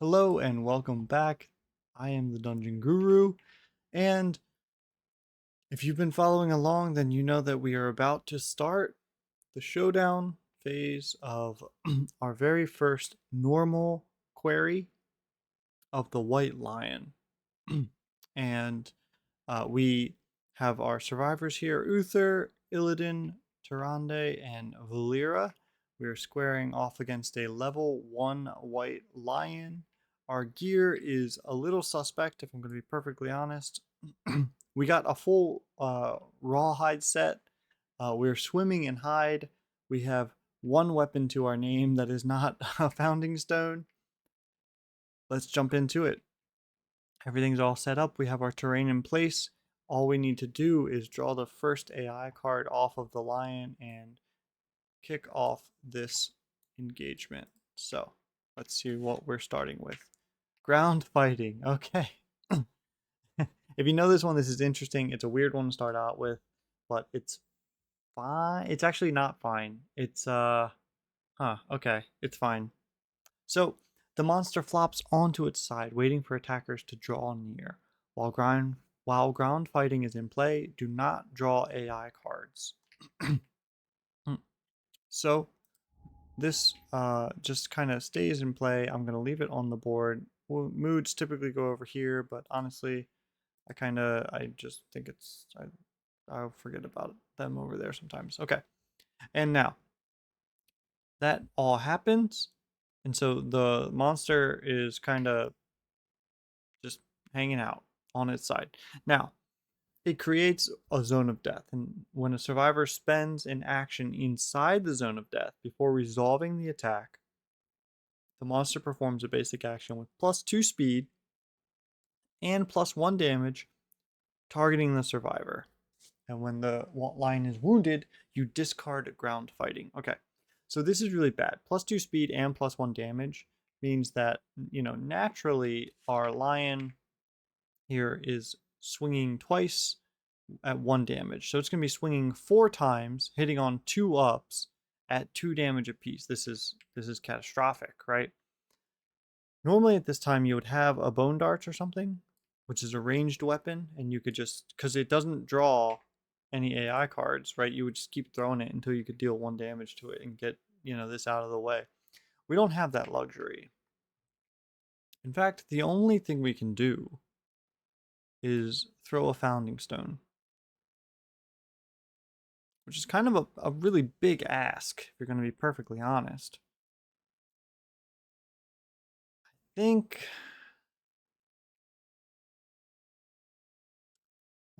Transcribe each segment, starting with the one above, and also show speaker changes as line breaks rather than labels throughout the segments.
Hello and welcome back. I am the Dungeon Guru, and if you've been following along, then you know that we are about to start the showdown phase of our very first normal query of the White Lion. and we have our survivors here: Uther, Illidan, Tyrande, and Valera. We are squaring off against a level 1 White Lion. Our gear is a little suspect, if I'm going to be perfectly honest. We got a full rawhide set. We're swimming in hide. We have one weapon to our name that is not a founding stone. Let's jump into it. Everything's all set up. We have our terrain in place. All we need to do is draw the first AI card off of the lion and kick off this engagement. So let's see what we're starting with. Ground fighting. Okay. If you know this one, this is interesting. It's a weird one to start out with, but it's fine. It's actually not fine. Okay. It's fine. So the monster flops onto its side, waiting for attackers to draw near. While ground fighting is in play, do not draw AI cards. So this just kind of stays in play. I'm going to leave it on the board. Well, moods typically go over here, but honestly, I just think I'll forget about them over there sometimes. Okay, and now that all happens, and so the monster is kind of just hanging out on its side. Now, it creates a zone of death, and when a survivor spends an action inside the zone of death before resolving the attack, the monster performs a basic action with +2 speed and +1 damage, targeting the survivor. And when the lion is wounded, you discard ground fighting. Okay, so this is really bad. +2 speed and +1 damage means that, naturally our lion here is swinging twice at 1 damage. So it's going to be swinging 4 times, hitting on 2 ups at 2 damage apiece. This is catastrophic, right? Normally at this time you would have a bone dart or something, which is a ranged weapon, and you could just, because it doesn't draw any AI cards, right? You would just keep throwing it until you could deal 1 damage to it and get, this out of the way. We don't have that luxury. In fact, the only thing we can do is throw a founding stone, which is kind of a really big ask, if you're going to be perfectly honest. Think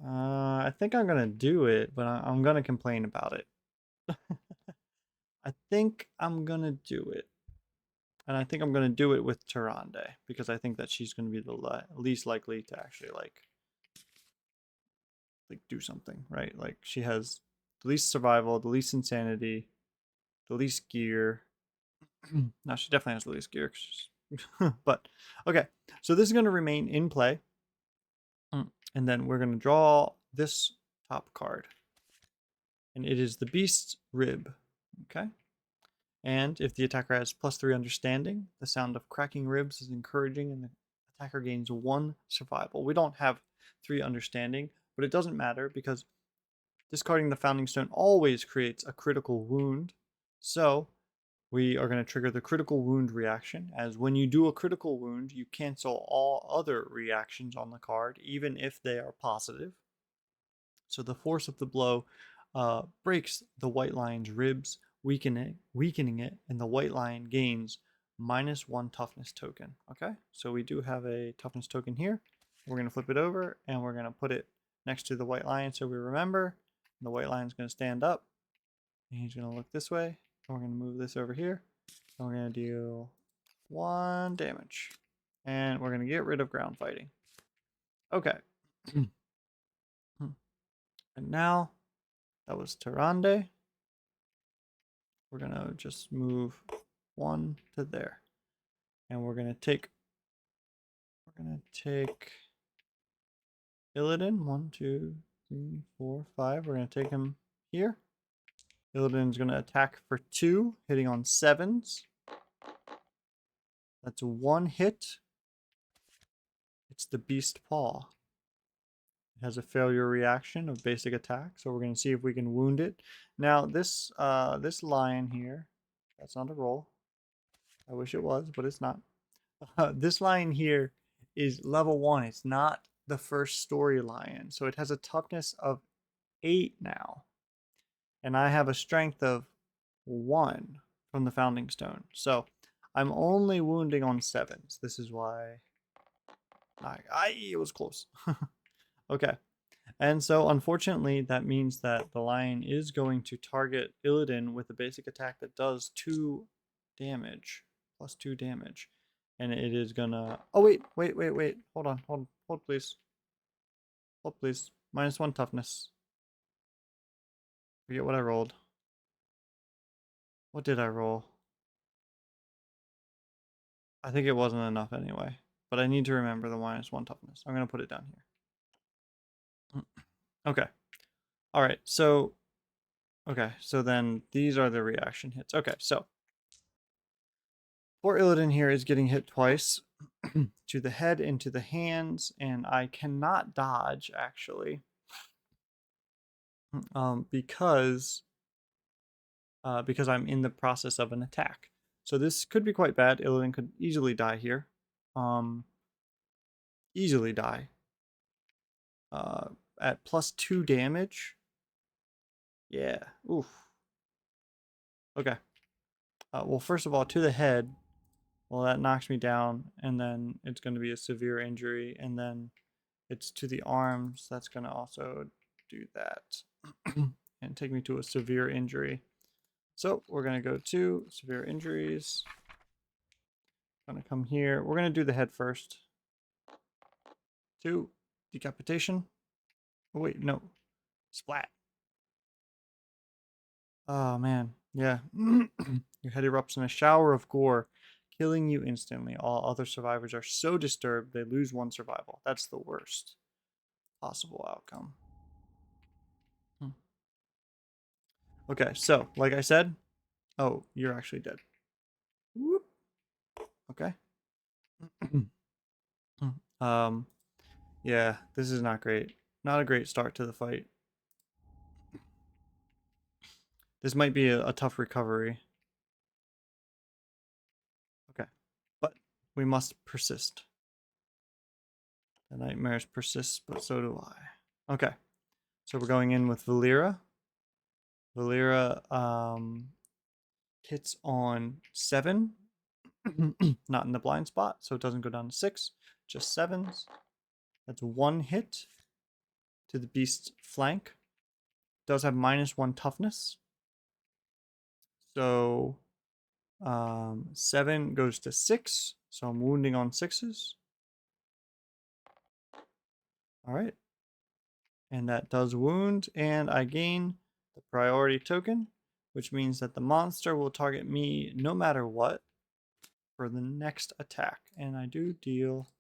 I think I'm gonna do it, but I'm gonna complain about it. I think I'm gonna do it, and I think I'm gonna do it with Tyrande because I think that she's gonna be the least likely to actually like do something, right? Like she has the least survival, the least insanity, the least gear. No, she definitely has the least gear. But okay, so this is gonna remain in play. And then we're going to draw this top card. And it is the Beast's Rib. Okay. And if the attacker has +3 understanding, the sound of cracking ribs is encouraging and the attacker gains 1 survival. We don't have 3 understanding, but it doesn't matter because discarding the founding stone always creates a critical wound. So we are going to trigger the critical wound reaction, as when you do a critical wound, you cancel all other reactions on the card, even if they are positive. So the force of the blow breaks the white lion's ribs, weakening it, and the white lion gains -1 toughness token. Okay, so we do have a toughness token here. We're going to flip it over, and we're going to put it next to the white lion so we remember. The white lion's going to stand up, and he's going to look this way. And we're going to move this over here, and we're going to deal 1 damage. And we're going to get rid of ground fighting. Okay. And now, that was Tyrande. We're gonna just move 1 to there. And we're gonna take Illidan. 1, 2, 3, 4, 5. We're gonna take him here. Illidan's gonna attack for 2, hitting on 7s. That's one hit. It's the Beast Paw. It has a failure reaction of basic attack, so we're going to see if we can wound it. Now this lion here, that's not a roll. I wish it was, but it's not. This lion here is level 1. It's not the first story lion, so it has a toughness of 8 now, and I have a strength of 1 from the Founding Stone. So I'm only wounding on 7s. This is why it was close. Okay. And so, unfortunately, that means that the lion is going to target Illidan with a basic attack that does 2 damage, plus 2 damage. And it is gonna... Oh, wait. Hold on. Hold, please. Hold, please. -1 toughness. Forget what I rolled. What did I roll? I think it wasn't enough anyway. But I need to remember the -1 toughness. I'm gonna put it down here. Okay. Alright, so... Okay, so then these are the reaction hits. Okay, so poor Illidan here is getting hit twice to the head and to the hands, and I cannot dodge actually because I'm in the process of an attack. So this could be quite bad. Illidan could easily die here, easily die at +2 damage. Yeah, oof. Okay. Well, first of all, to the head. Well, that knocks me down, and then it's going to be a severe injury, and then it's to the arms. That's going to also do that and take me to a severe injury. So we're going to go to severe injuries. Going to come here. We're going to do the head first. 2, decapitation. Oh, wait, no. Splat. Oh, man. Yeah. Your head erupts in a shower of gore, killing you instantly. All other survivors are so disturbed they lose 1 survival. That's the worst possible outcome. Okay, so like I said, oh, you're actually dead. Whoop. Okay. Yeah, this is not great. Not a great start to the fight. This might be a tough recovery. Okay, but we must persist. The nightmares persist, but so do I. Okay, so we're going in with Valera. Valera hits on 7. Not in the blind spot, so it doesn't go down to 6. Just 7s. That's 1 hit to the beast's flank. Does have -1 toughness. So 7 goes to 6. So I'm wounding on 6s. Alright. And that does wound, and I gain the priority token, which means that the monster will target me no matter what for the next attack. And I do deal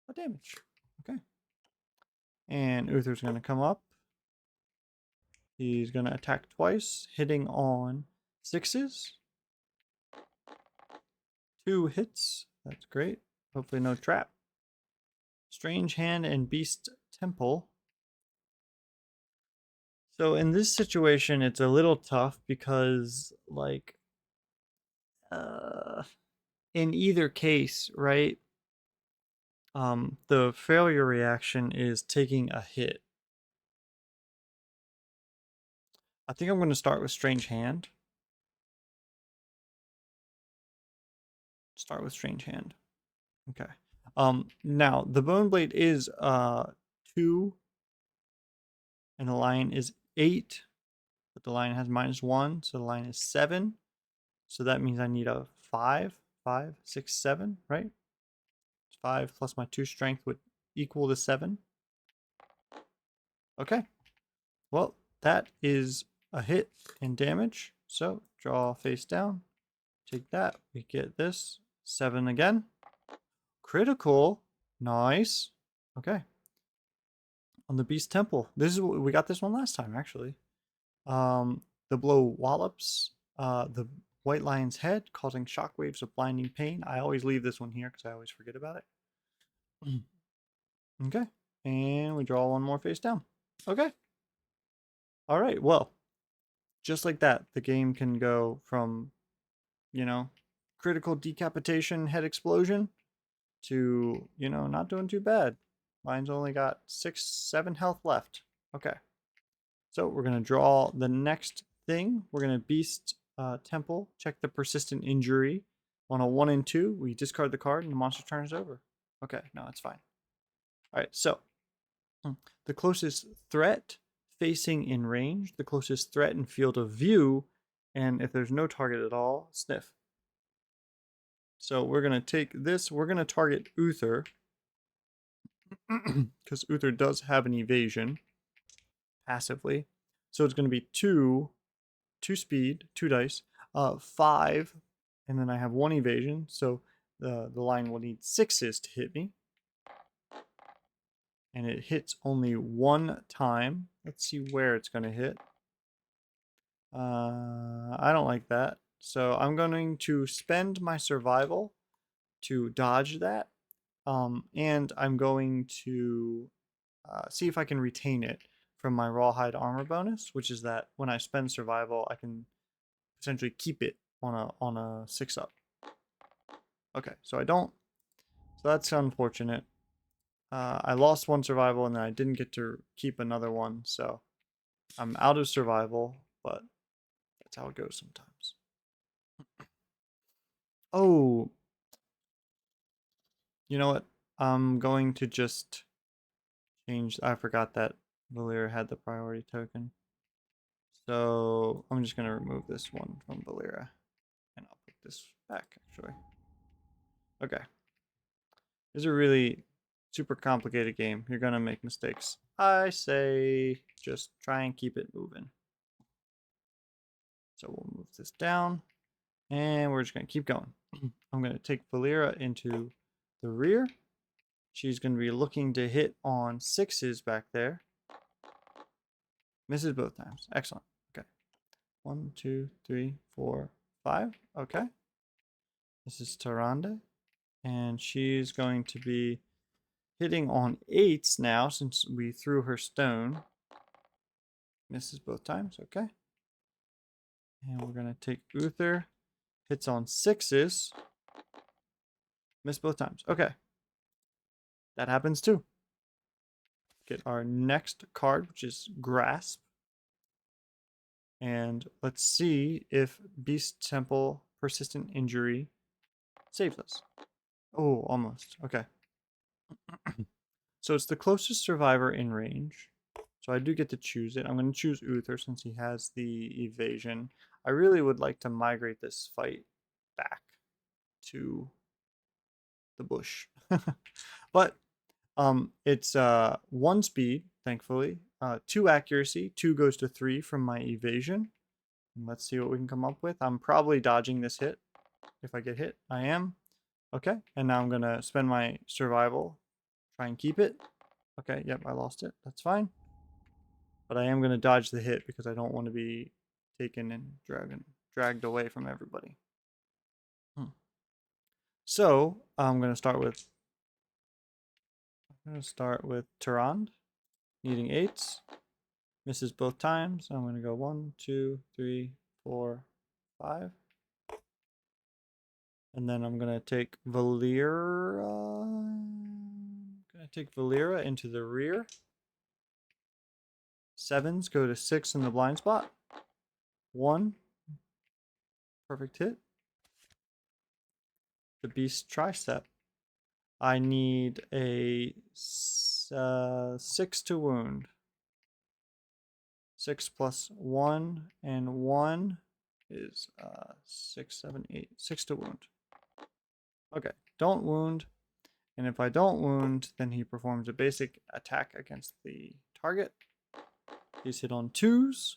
a damage. Okay. And Uther's going to come up. He's going to attack twice, hitting on 6s. 2 hits. That's great. Hopefully no trap. Strange Hand and Beast Temple. So in this situation, it's a little tough because, like, in either case, right, the failure reaction is taking a hit. I think I'm going to start with Strange Hand. Start with Strange Hand. Okay. Now, the Bone Blade is 2, and the lion is 8, but the lion has -1, so the lion is 7. So that means I need a 5, 5, 6, 7, right? 5 plus my 2 strength would equal to 7. Okay. Well, that is a hit and damage. So draw face down. Take that. We get this. 7 again. Critical. Nice. Okay. On the Beast Temple. We got this one last time, actually. The blow wallops the White Lion's head, causing shockwaves of blinding pain. I always leave this one here because I always forget about it. Okay. And we draw one more face down. Okay. All right. Well, just like that, the game can go from, you know, critical decapitation, head explosion to, not doing too bad. Mine's only got 6, 7 health left. Okay. So we're going to draw the next thing. We're going to Beast Temple, check the persistent injury. On a 1 and 2, we discard the card and the monster turns over. Okay, no, it's fine. All right, so the closest threat facing in range, the closest threat in field of view, and if there's no target at all, sniff. So we're going to take this, we're going to target Uther, because Uther does have an evasion passively. So it's going to be 2 speed, 2 dice, 5, and then I have 1 evasion, so the line will need 6s to hit me. And it hits only 1 time. Let's see where it's going to hit. I don't like that. So I'm going to spend my survival to dodge that. And I'm going to see if I can retain it from my rawhide armor bonus, which is that when I spend survival, I can potentially keep it on a 6-up. Okay, so I don't. So that's unfortunate. I lost 1 survival and then I didn't get to keep another one, so I'm out of survival, but that's how it goes sometimes. Oh, you know what? I'm going to just change. I forgot that Valyria had the priority token. So I'm just going to remove this one from Valyria. And I'll put this back, actually. Okay. This is a really super complicated game. You're going to make mistakes. I say just try and keep it moving. So we'll move this down. And we're just going to keep going. I'm going to take Valyria into the rear. She's going to be looking to hit on 6s back there. Misses both times. Excellent. Okay. 1, 2, 3, 4, 5. Okay. This is Tyrande. And she's going to be hitting on 8s now since we threw her stone. Misses both times. Okay. And we're going to take Uther. Hits on 6s. Miss both times. Okay. That happens too. Get our next card, which is Grasp. And let's see if Beast Temple Persistent Injury saves us. Oh, almost. Okay. So it's the closest survivor in range. So I do get to choose it. I'm going to choose Uther since he has the evasion. I really would like to migrate this fight back to the bush. But it's 1 speed, thankfully, 2 accuracy, 2 goes to 3 from my evasion. And let's see what we can come up with. I'm probably dodging this hit. If I get hit, I am. Okay, and now I'm going to spend my survival, try and keep it. Okay, yep, I lost it. That's fine. But I am going to dodge the hit because I don't want to be taken and dragged away from everybody. So I'm going to start with Tyrande, needing 8s. Misses both times. So I'm going to go 1, 2, 3, 4, 5. And then I'm going to take Valyria. Into the rear. 7s go to 6 in the blind spot. 1. Perfect hit. The Beast Tricep. I need a 6 to wound. 6 plus 1 and 1 is 6, 7, 8. 6 to wound. Okay, don't wound. And if I don't wound, then he performs a basic attack against the target. He's hit on 2s.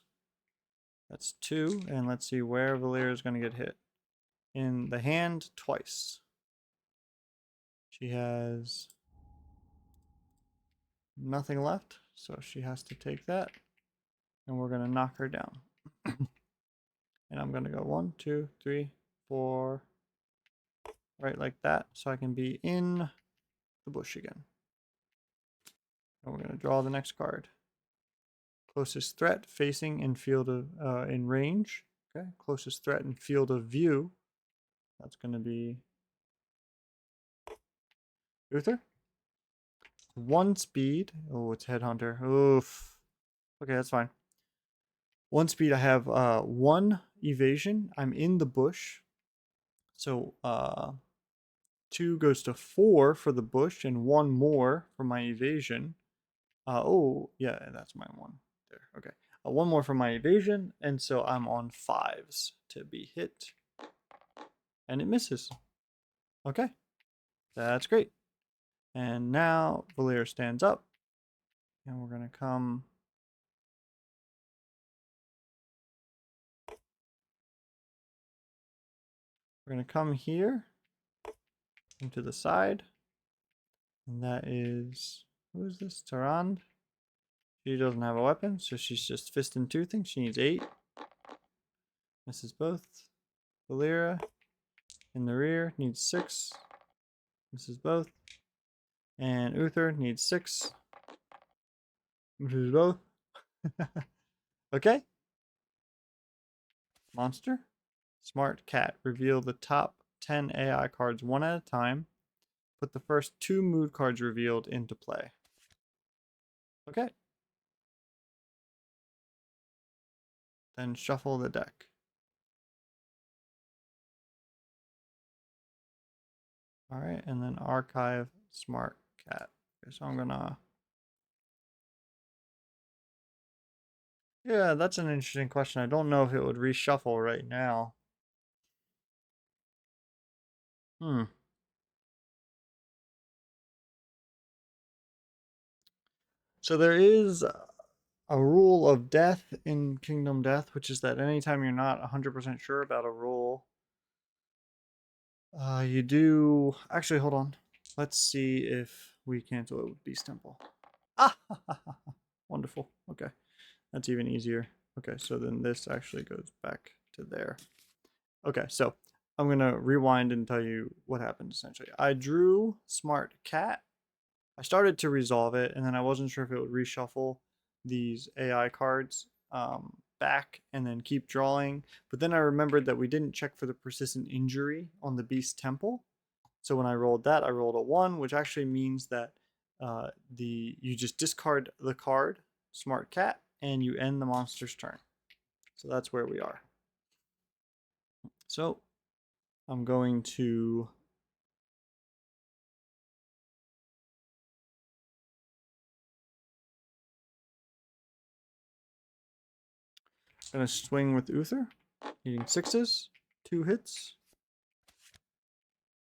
That's 2. And let's see where Valyria is going to get hit. In the hand twice. She has nothing left, so she has to take that. And we're going to knock her down. And I'm gonna go 1, 2, 3, 4, right like that, so I can be in the bush again. And we're gonna draw the next card. Closest threat facing in field of in range. Okay, closest threat in field of view. That's gonna be Uther. 1 speed. Oh, it's Headhunter. Oof. Okay, that's fine. 1 speed. I have 1 evasion. I'm in the bush. So 2 goes to 4 for the bush and 1 more for my evasion. Oh, yeah, that's my 1 there. Okay. 1 more for my evasion, and so I'm on 5s to be hit. And it misses. Okay. That's great. And now Valir stands up. And we're going to come. We're going to come here into the side. And that is. Who is this? Tarand? She doesn't have a weapon, so she's just fist and toothing. She needs 8. Misses both. Valera in the rear needs 6. Misses both. And Uther needs 6. Misses both. Okay. Monster. Smart cat. Reveal the top 10 AI cards one at a time. Put the first 2 mood cards revealed into play. Okay. Then shuffle the deck. Alright, and then archive smart cat. Okay, so I'm gonna. Yeah, that's an interesting question. I don't know if it would reshuffle right now. Hmm. So there is a rule of death in Kingdom Death, which is that anytime you're not 100% sure about a rule, you do. Actually, hold on. Let's see if we cancel it with Beast Temple. Ah! Wonderful. Okay. That's even easier. Okay, so then this actually goes back to there. Okay, so I'm going to rewind and tell you what happened essentially. I drew Smart Cat. I started to resolve it, and then I wasn't sure if it would reshuffle these AI cards back and then keep drawing. But then I remembered that we didn't check for the persistent injury on the Beast Temple. So when I rolled that, I rolled a 1, which actually means that you just discard the card, Smart Cat, and you end the monster's turn. So that's where we are. So I'm going to swing with Uther, needing 6s, 2 hits,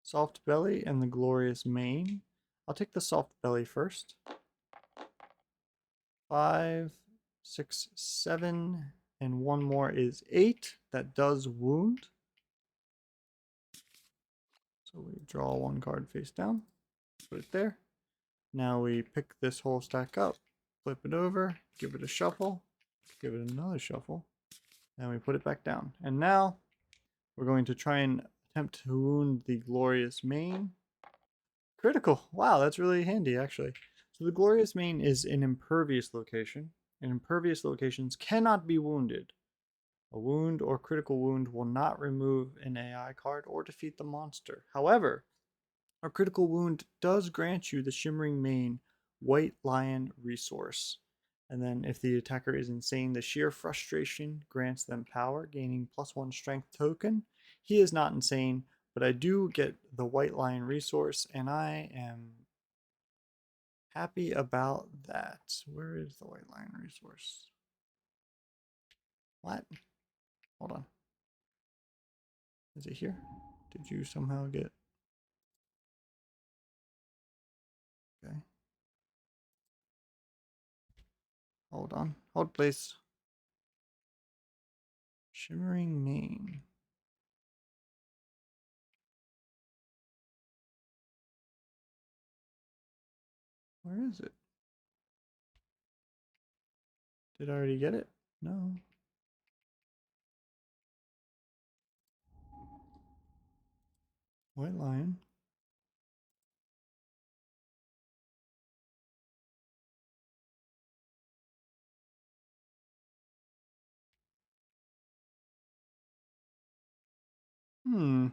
soft belly, and the glorious mane. I'll take the soft belly first. 5, 6, 7, and 1 more is 8. That does wound. So we draw 1 card face down, put it there. Now we pick this whole stack up, flip it over, give it a shuffle, give it another shuffle, and we put it back down. And now we're going to try and attempt to wound the glorious mane. Critical. Wow, that's really handy actually. So the glorious mane is an impervious location, and impervious locations cannot be wounded. A wound or critical wound will not remove an AI card or defeat the monster. However, a critical wound does grant you the Shimmering Mane White Lion resource. And then if the attacker is insane, the sheer frustration grants them power, gaining +1 strength token. He is not insane, but I do get the White Lion resource, and I am happy about that. Where is the White Lion resource? What? Hold on. Is it here? Did you somehow get... Okay. Hold on. Hold, please. Shimmering Mane. Where is it? Did I already get it? No. White lion. Hmm.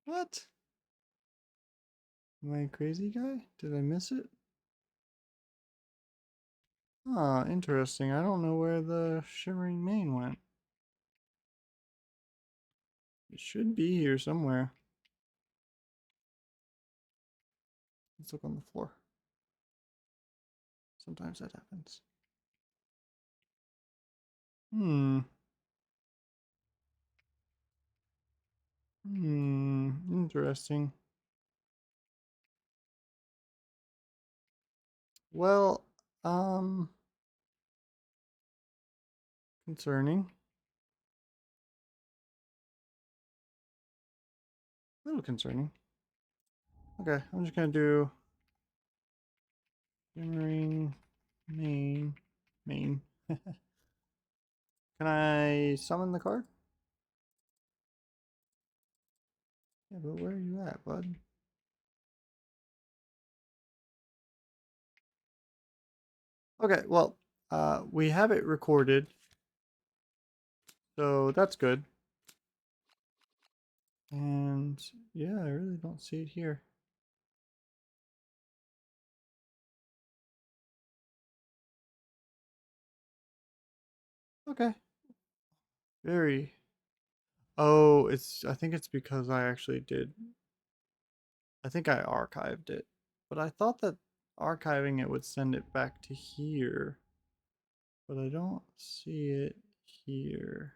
What? Am I a crazy guy? Did I miss it? Ah, interesting. I don't know where the shimmering mane went. It should be here somewhere. Let's look on the floor. Sometimes that happens. Hmm. Interesting. Well, um, concerning. A little concerning. Okay, I'm just gonna do shimmering mane. Can I summon the card? Yeah, but where are you at, bud? Okay, well, we have it recorded, so that's good. And yeah, I really don't see it here. Okay, very. Oh, I think it's because I actually did. I think I archived it, but I thought that archiving it would send it back to here, but I don't see it here.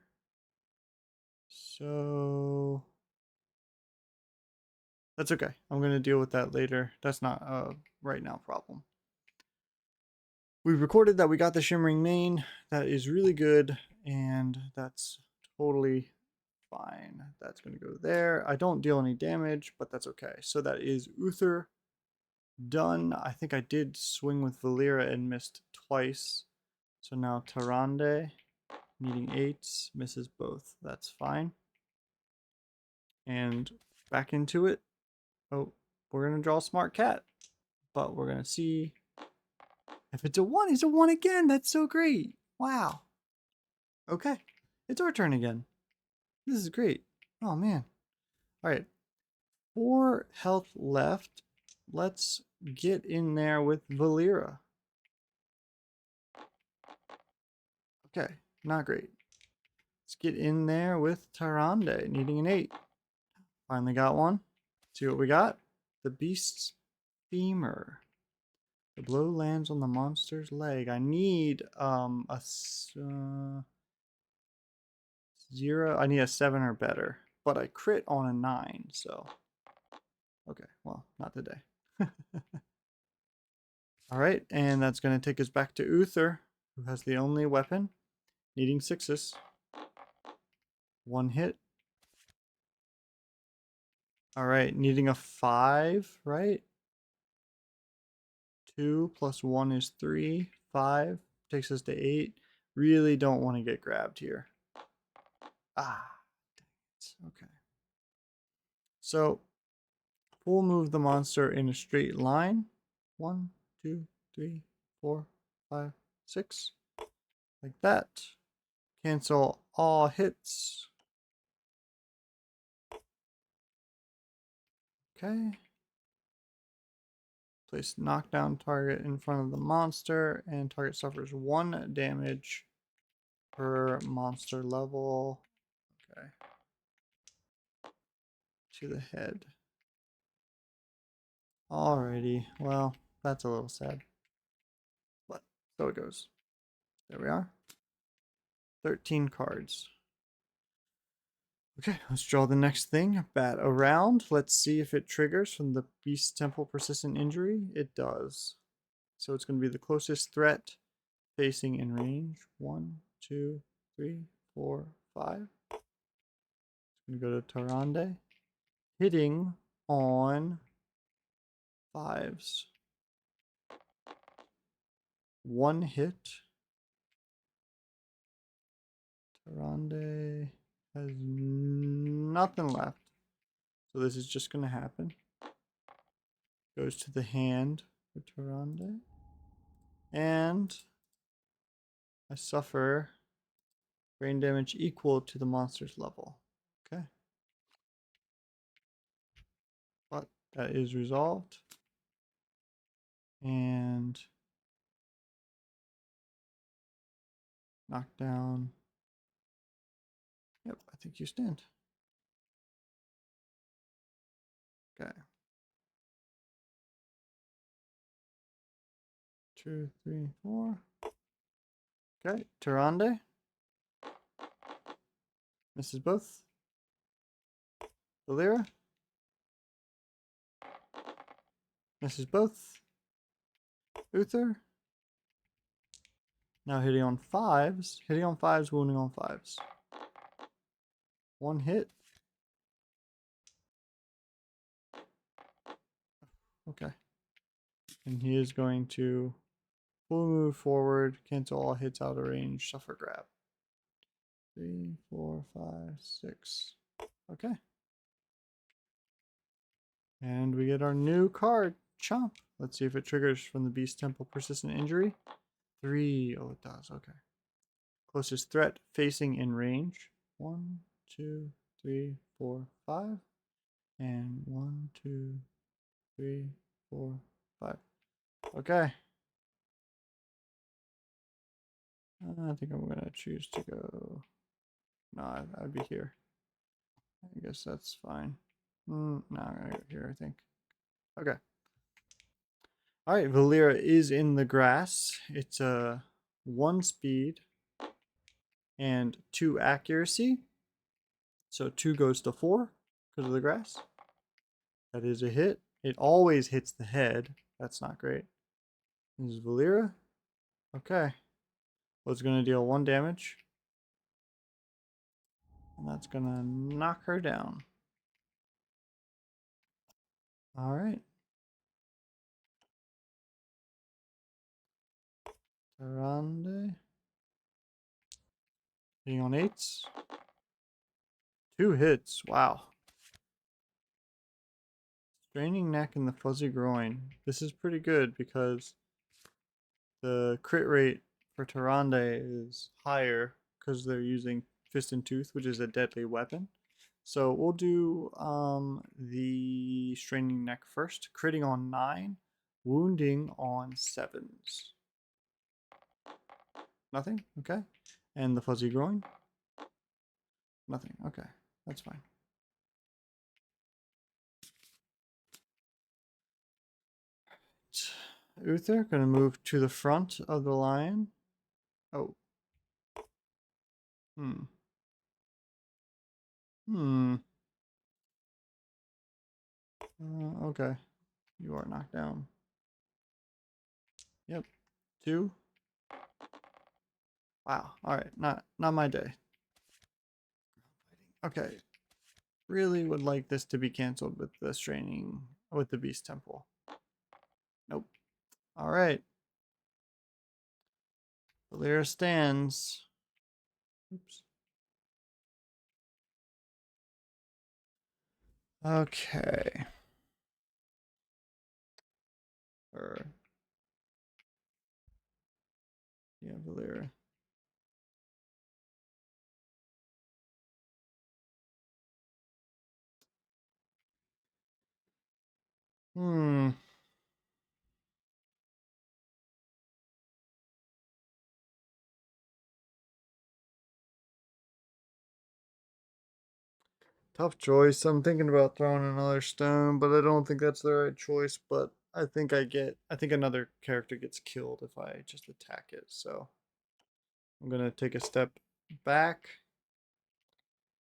So that's okay. I'm going to deal with that later. That's not a right now problem. We recorded that we got the shimmering mane. That is really good, and that's totally fine. That's going to go there. I don't deal any damage, but that's okay. So that is Uther done. I think I did swing with Valera and missed twice. So now Tarande, needing 8s, misses both. That's fine. And back into it. Oh, we're going to draw a smart cat. But we're going to see if it's a 1. It's a 1 again. That's so great. Wow. Okay. It's our turn again. This is great. Oh, man. All right. 4 health left. Let's get in there with Valera. Okay. Not great. Let's get in there with Tarande, needing an 8. Finally got one. See what we got? The beast's femur. The blow lands on the monster's leg. I need a 0. I need a 7 or better, but I crit on a 9. So okay, well, not today. All right, and that's going to take us back to Uther, who has the only weapon, needing 6s. 1 hit. All right, needing a 5, right? 2 plus 1 is 3. 5 takes us to 8. Really don't want to get grabbed here. Ah, dang it. Okay. So we'll move the monster in a straight line. 1, 2, 3, 4, 5, 6. Like that. Cancel all hits. Okay. Place knockdown target in front of the monster, and target suffers 1 damage per monster level. Okay. To the head. Alrighty. Well, that's a little sad. But so it goes. There we are. 13 cards. Okay, let's draw the next thing. Bat around. Let's see if it triggers from the Beast Temple Persistent Injury. It does. So it's going to be the closest threat facing in range. 1, 2, 3, 4, 5. It's going to go to Tarande. Hitting on 5s. one hit. Tarande has nothing left. So this is just going to happen. Goes to the hand for Tarande. And I suffer brain damage equal to the monster's level. Okay. But that is resolved. And knockdown. Yep, I think you stand. Okay. 2, 3, 4. Okay, Tarande. Misses both. Valera. Misses both. Uther. Now hitting on fives. Hitting on fives, wounding on fives. One hit. Okay. And he is going to full move forward, cancel all hits out of range, suffer grab. 3, 4, 5, 6. Okay. And we get our new card, Chomp. Let's see if it triggers from the Beast Temple persistent injury. 3. Oh, it does. Okay. Closest threat facing in range. 1, 2, 3, 4, 5. And 1, 2, 3, 4, 5. Okay. I think I'm gonna choose to go. No, I'd be here. I guess that's fine. No, I'm gonna go here, I think. Okay. All right, Valera is in the grass. It's a 1 speed and 2 accuracy. So 2 goes to 4 because of the grass. That is a hit. It always hits the head. That's not great. This is Valera. Okay. Well, it's going to deal 1 damage. And that's going to knock her down. All right. Tarande. Hitting on 8s. 2 hits. Wow. Straining neck and the fuzzy groin. This is pretty good because the crit rate for Tarande is higher because they're using Fist and Tooth, which is a deadly weapon. So we'll do the straining neck first. Critting on 9, wounding on 7s. Nothing? Okay. And the fuzzy groin? Nothing. Okay. That's fine. Uther, gonna move to the front of the line. Oh. Hmm. Hmm. Okay. You are knocked down. Yep. 2. Wow. All right. Not my day. Okay. Really would like this to be canceled with the straining with the Beast Temple. Nope. All right. Valera stands. Oops. Okay. Or yeah, Valera. Hmm. Tough choice. I'm thinking about throwing another stone, but I don't think that's the right choice. But I think I think another character gets killed if I just attack it. So I'm gonna take a step back,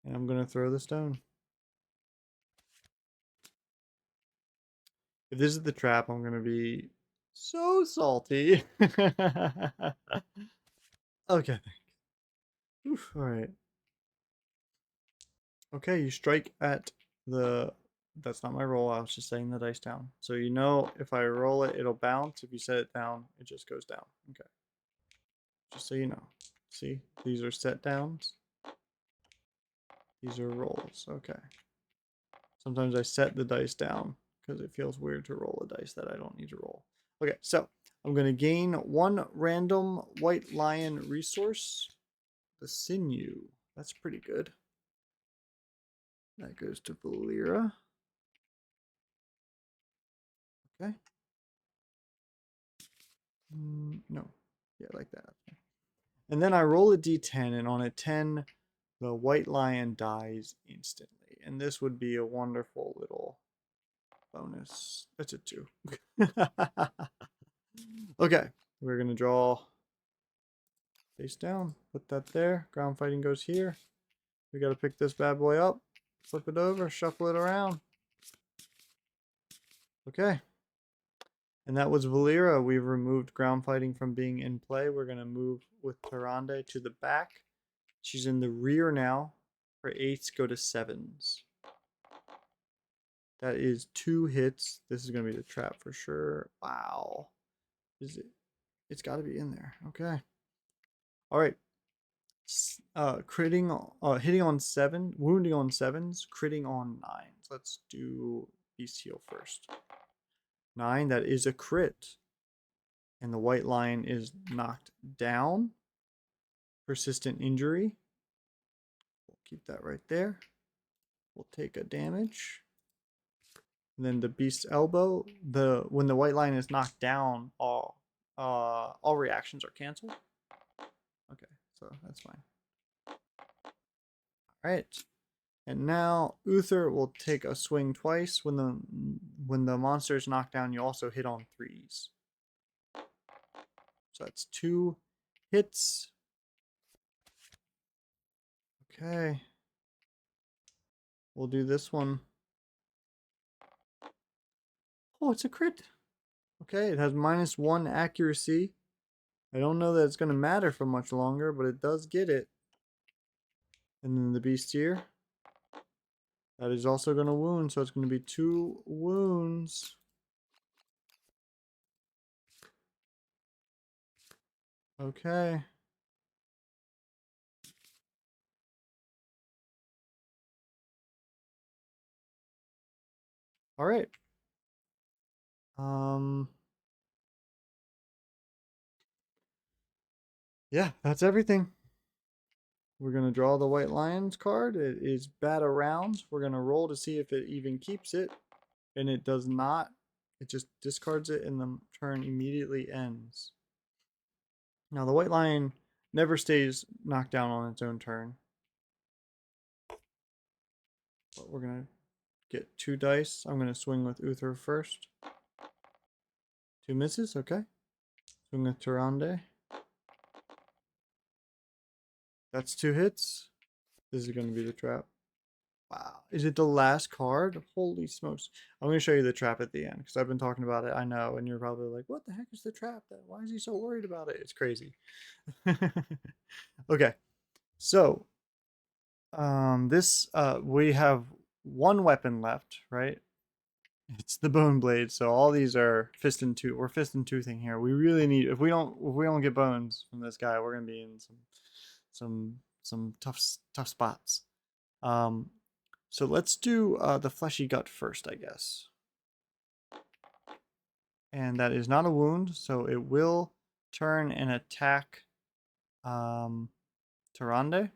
and I'm gonna throw the stone. If this is the trap, I'm gonna be so salty. Okay. Oof, all right. Okay, you strike at the That's not my roll. I was just setting the dice down. So you know if I roll it, it'll bounce. If you set it down, it just goes down. Okay. Just so you know. See, these are set downs. These are rolls. Okay. Sometimes I set the dice down because it feels weird to roll a dice that I don't need to roll. Okay, so I'm going to gain 1 random white lion resource. The sinew. That's pretty good. That goes to Valera. Okay. No. Yeah, like that. And then I roll a d10, and on a 10, the white lion dies instantly. And this would be a wonderful little bonus. That's a 2. Okay, we're going to draw face down. Put that there. Ground fighting goes here. We got to pick this bad boy up. Flip it over. Shuffle it around. Okay. And that was Valera. We've removed ground fighting from being in play. We're going to move with Tarande to the back. She's in the rear now. Her 8s go to 7s. That is 2 hits. This is going to be the trap for sure. Wow. Is it? It's got to be in there. Okay. All right. Hitting on 7, wounding on 7s, critting on 9s. Let's do beast heal first. 9, that is a crit. And the white lion is knocked down. Persistent injury. We'll keep that right there. We'll take a damage. And then the beast's elbow. When the white lion is knocked down, all reactions are canceled. Okay, so that's fine. All right. And now Uther will take a swing twice. When the monster is knocked down, you also hit on 3s. So that's 2 hits. Okay. We'll do this one. Oh, it's a crit. Okay, it has -1 accuracy. I don't know that it's going to matter for much longer, but it does get it. And then the beast here. That is also going to wound, so it's going to be 2 wounds. Okay. All right. Yeah, that's everything. We're going to draw the white lions card. It is bat around. We're going to roll to see if it even keeps it. And it does not. It just discards it and the turn immediately ends. Now the white lion never stays knocked down on its own turn. But we're going to get 2 dice. I'm going to swing with Uther first. 2 misses. Okay. Swing with Tarande. That's 2 hits. This is going to be the trap. Wow. Is it the last card? Holy smokes. I'm going to show you the trap at the end because I've been talking about it. I know. And you're probably like, what the heck is the trap? Why is he so worried about it? It's crazy. Okay. So, we have 1 weapon left, right? It's the bone blade. So all these are fist and tooth. We're fist and toothing here. We really need, if we don't get bones from this guy, we're going to be in some tough spots. So let's do the fleshy gut first, I guess. And that is not a wound, so it will turn and attack Tarande.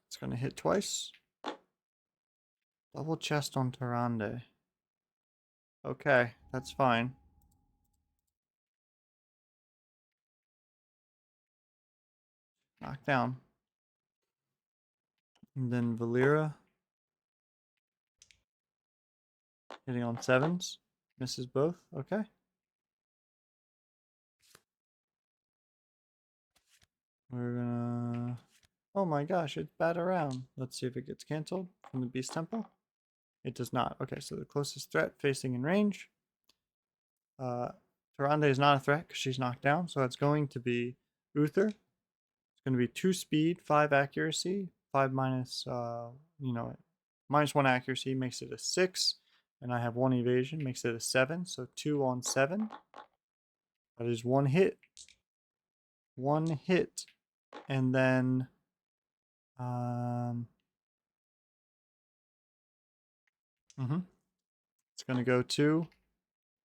It's going to hit twice. Double chest on Tarande. Okay, that's fine. Knocked down. And then Valera. Hitting on 7s. Misses both. Okay. We're gonna... Oh my gosh, it's bat around. Let's see if it gets canceled from the Beast Temple. It does not. Okay, so the closest threat facing in range. Tarande is not a threat because she's knocked down, so it's going to be Uther. It's going to be 2 speed, 5 accuracy, 5 minus, minus 1 accuracy makes it a 6. And I have 1 evasion, makes it a 7. So 2 on 7. That is 1 hit. 1 hit. And then it's going to go to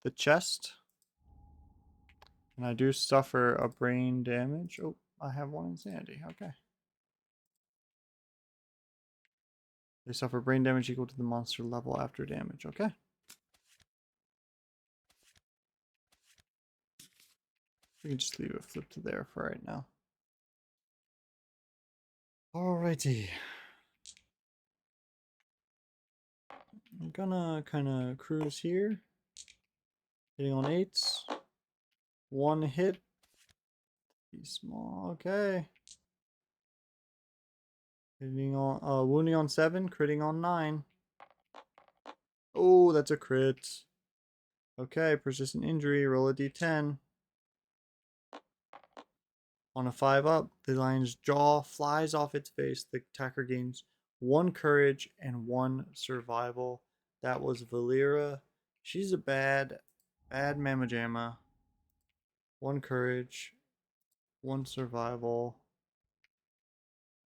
the chest. And I do suffer a brain damage. Oh, I have 1 insanity. Okay. They suffer brain damage equal to the monster level after damage. Okay. We can just leave it flipped to there for right now. Alrighty. I'm gonna kind of cruise here. Hitting on 8s. 1 hit. Be small. Okay. Hitting on, wounding on 7. Critting on 9. Oh, that's a crit. Okay, persistent injury. Roll a d10. On a 5 up, the lion's jaw flies off its face. The attacker gains 1 courage and 1 survival. That was Valera. She's a bad mamma jamma. 1 courage, 1 survival.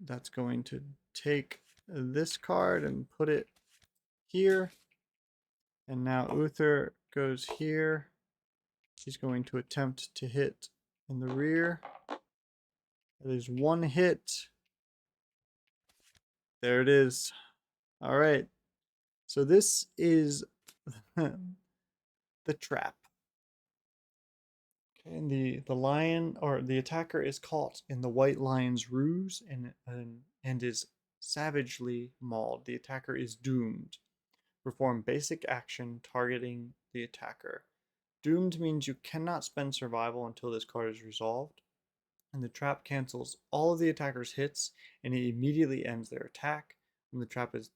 That's going to take this card and put it here. And now Uther goes here. He's going to attempt to hit in the rear. That is 1 hit. There it is. All right. So this is the trap. Okay, and the lion or the attacker is caught in the white lion's ruse and is savagely mauled. The attacker is doomed. Perform basic action targeting the attacker. Doomed means you cannot spend survival until this card is resolved. And the trap cancels all of the attacker's hits and it immediately ends their attack. When the trap is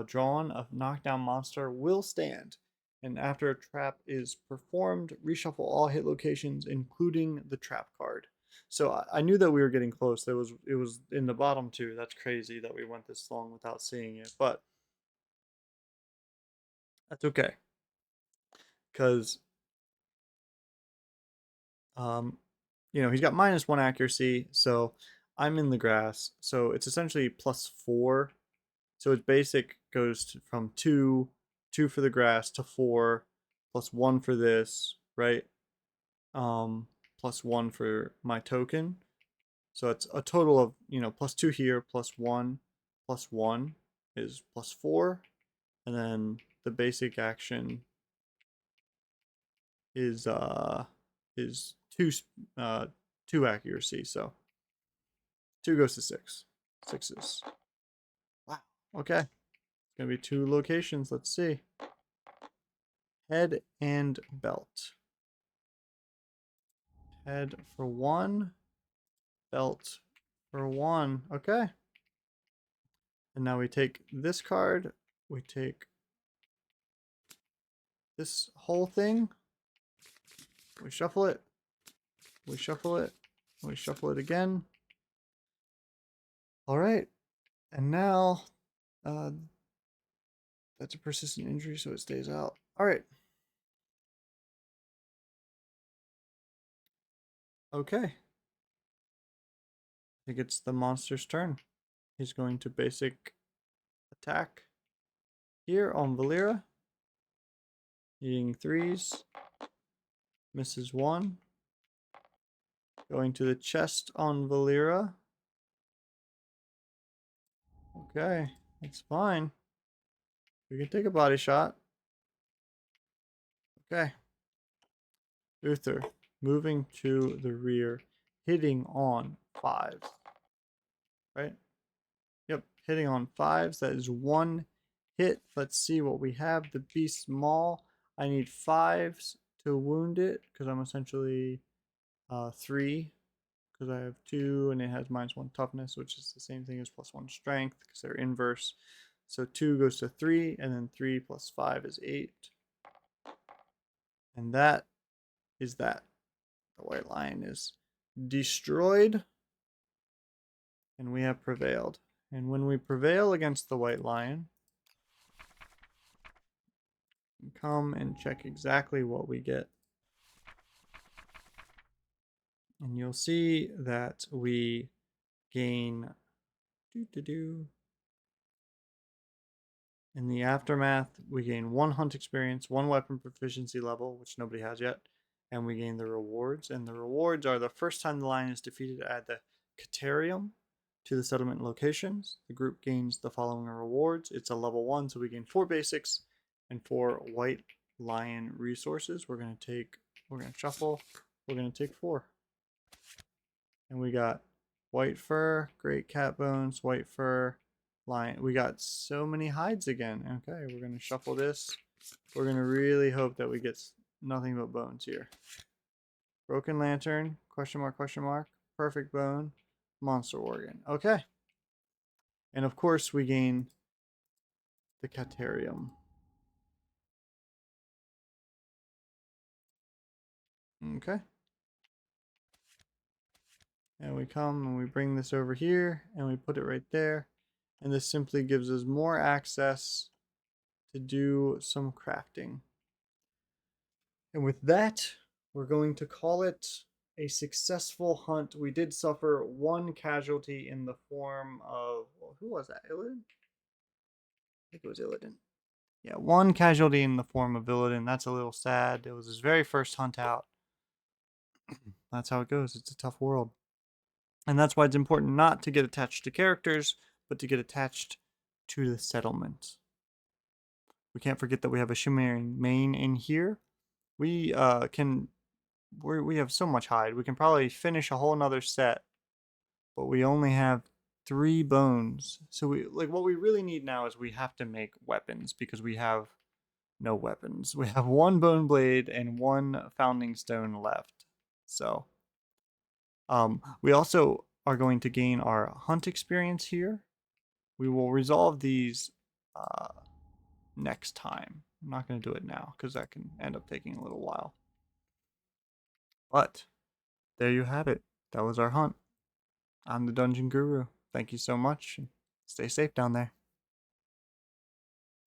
drawn, a knockdown monster will stand. And after a trap is performed, reshuffle all hit locations, including the trap card. So I knew that we were getting close. It was in the bottom 2. That's crazy that we went this long without seeing it, but that's okay. Because he's got minus 1 accuracy, so I'm in the grass. So it's essentially plus 4. So its basic goes from 2 for the grass to 4, plus 1 for this, right? Plus 1 for my token. So it's a total of, plus 2 here, plus 1 is plus 4. And then the basic action is 2 accuracy. So 2 goes to 6. 6s. Wow. Okay. It's gonna be 2 locations. Let's see. Head and belt. Head for 1. Belt for 1. Okay. And now we take this card. We take this whole thing. We shuffle it. We shuffle it. We shuffle it again. All right. And now that's a persistent injury, so it stays out. All right. Okay. I think it's the monster's turn. He's going to basic attack here on Valera. Eating 3s. Misses 1. Going to the chest on Valera. Okay, that's fine. We can take a body shot. Okay. Uther, moving to the rear, hitting on 5s. Right? Yep, hitting on 5s. That is 1 hit. Let's see what we have. The beast maul. I need 5s to wound it because I'm essentially 3 because I have 2 and it has minus 1 toughness, which is the same thing as plus 1 strength because they're inverse. So 2 goes to 3, and then 3 plus 5 is 8. And that is that. The white lion is destroyed. And we have prevailed. And when we prevail against the white lion, we come and check exactly what we get. And you'll see that we gain in the aftermath, we gain 1 hunt experience, 1 weapon proficiency level, which nobody has yet, and we gain the rewards. And the rewards are the first time the lion is defeated, add the Caterium to the settlement locations. The group gains the following rewards. It's a level 1, so we gain 4 basics and 4 white lion resources. We're gonna shuffle. We're gonna take 4. And we got white fur, great cat bones, white fur, lion. We got so many hides again. Okay, we're gonna shuffle this. We're gonna really hope that we get nothing but bones here. Broken lantern, question mark, question mark, perfect bone, monster organ. Okay. And of course we gain the Caterium. Okay. And we come and we bring this over here and we put it right there. And this simply gives us more access to do some crafting. And with that, we're going to call it a successful hunt. We did suffer 1 casualty in the form of, well, who was that? Illidan? I think it was Illidan. Yeah, 1 casualty in the form of Illidan. That's a little sad. It was his very first hunt out. That's how it goes. It's a tough world. And that's why it's important not to get attached to characters, but to get attached to the settlement. We can't forget that we have a shimmering mane in here. We we have so much hide. We can probably finish a whole nother set, but we only have 3 bones. So what we really need now is we have to make weapons because we have no weapons. We have 1 bone blade and 1 founding stone left. So we also are going to gain our hunt experience here. We will resolve these next time. I'm not going to do it now because that can end up taking a little while. But there you have it. That was our hunt. I'm the Dungeon Guru. Thank you so much. Stay safe down there.